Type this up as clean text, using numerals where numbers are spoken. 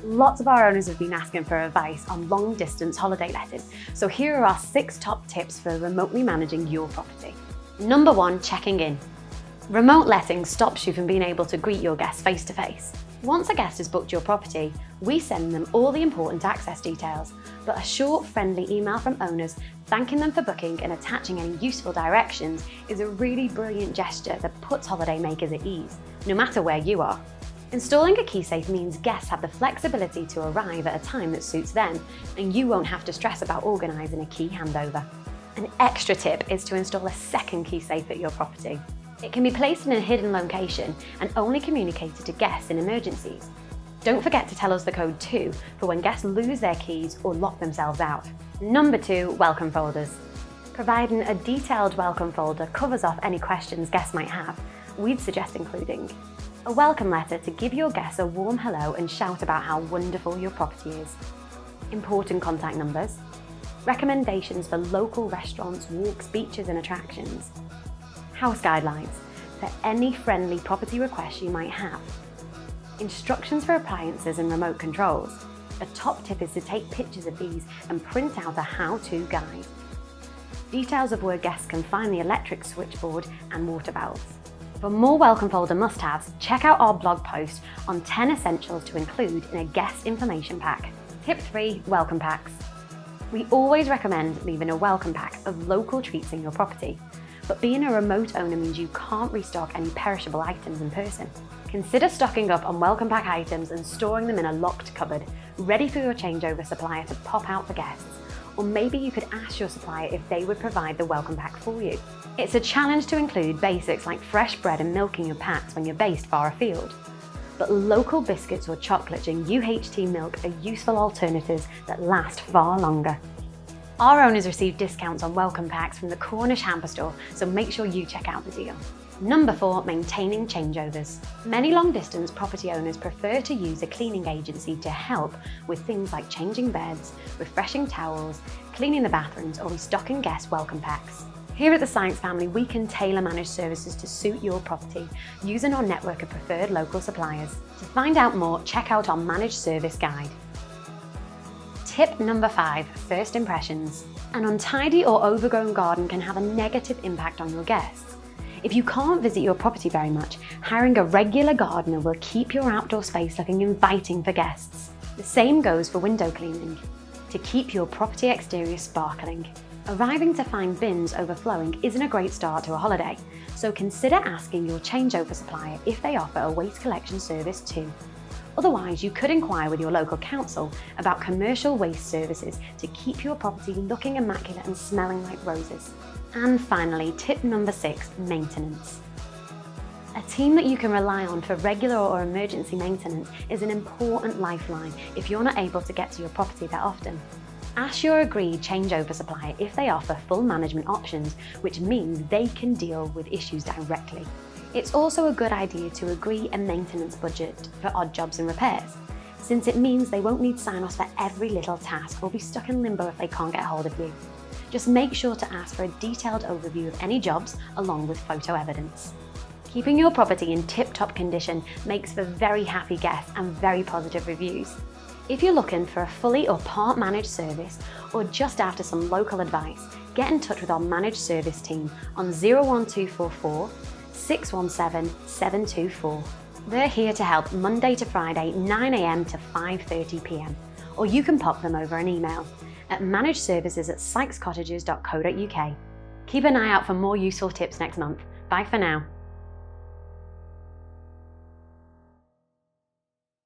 Lots of our owners have been asking for advice on long distance holiday letting, so here are our 6 top tips for remotely managing your property. Number 1, checking in. Remote letting stops you from being able to greet your guests face to face. Once a guest has booked your property, we send them all the important access details, but a short, friendly email from owners thanking them for booking and attaching any useful directions is a really brilliant gesture that puts holidaymakers at ease, no matter where you are. Installing a key safe means guests have the flexibility to arrive at a time that suits them, and you won't have to stress about organising a key handover. An extra tip is to install a second key safe at your property. It can be placed in a hidden location and only communicated to guests in emergencies. Don't forget to tell us the code too for when guests lose their keys or lock themselves out. Number 2, welcome folders. Providing a detailed welcome folder covers off any questions guests might have, we'd suggest including a welcome letter to give your guests a warm hello and shout about how wonderful your property is, important contact numbers, recommendations for local restaurants, walks, beaches and attractions, house guidelines for any friendly property requests you might have, instructions for appliances and remote controls. A top tip is to take pictures of these and print out a how-to guide. Details of where guests can find the electric switchboard and water valves. For more welcome folder must-haves, check out our blog post on 10 essentials to include in a guest information pack. Tip 3, welcome packs. We always recommend leaving a welcome pack of local treats in your property, but being a remote owner means you can't restock any perishable items in person. Consider stocking up on welcome pack items and storing them in a locked cupboard, ready for your changeover supplier to pop out for guests. Or maybe you could ask your supplier if they would provide the welcome pack for you. It's a challenge to include basics like fresh bread and milk in your packs when you're based far afield. But local biscuits or chocolate and UHT milk are useful alternatives that last far longer. Our owners receive discounts on welcome packs from the Cornish Hamper Store, so make sure you check out the deal. Number 4, maintaining changeovers. Many long-distance property owners prefer to use a cleaning agency to help with things like changing beds, refreshing towels, cleaning the bathrooms, or restocking guest welcome packs. Here at the Sykes family, we can tailor managed services to suit your property using our network of preferred local suppliers. To find out more, check out our managed service guide. Tip number 5, first impressions. An untidy or overgrown garden can have a negative impact on your guests. If you can't visit your property very much, hiring a regular gardener will keep your outdoor space looking inviting for guests. The same goes for window cleaning, to keep your property exterior sparkling. Arriving to find bins overflowing isn't a great start to a holiday, so consider asking your changeover supplier if they offer a waste collection service too. Otherwise, you could inquire with your local council about commercial waste services to keep your property looking immaculate and smelling like roses. And finally, tip number 6, maintenance. A team that you can rely on for regular or emergency maintenance is an important lifeline if you're not able to get to your property that often. Ask your agreed changeover supplier if they offer full management options, which means they can deal with issues directly. It's also a good idea to agree a maintenance budget for odd jobs and repairs, since it means they won't need sign-offs for every little task or be stuck in limbo if they can't get hold of you. Just make sure to ask for a detailed overview of any jobs along with photo evidence. Keeping your property in tip-top condition makes for very happy guests and very positive reviews. If you're looking for a fully or part managed service or just after some local advice, get in touch with our managed service team on 01244 617 724. They're here to help Monday to Friday 9 a.m. to 5:30 p.m. or you can pop them over an email at managedservices@sykescottages.co.uk. Keep an eye out for more useful tips next month. Bye for now.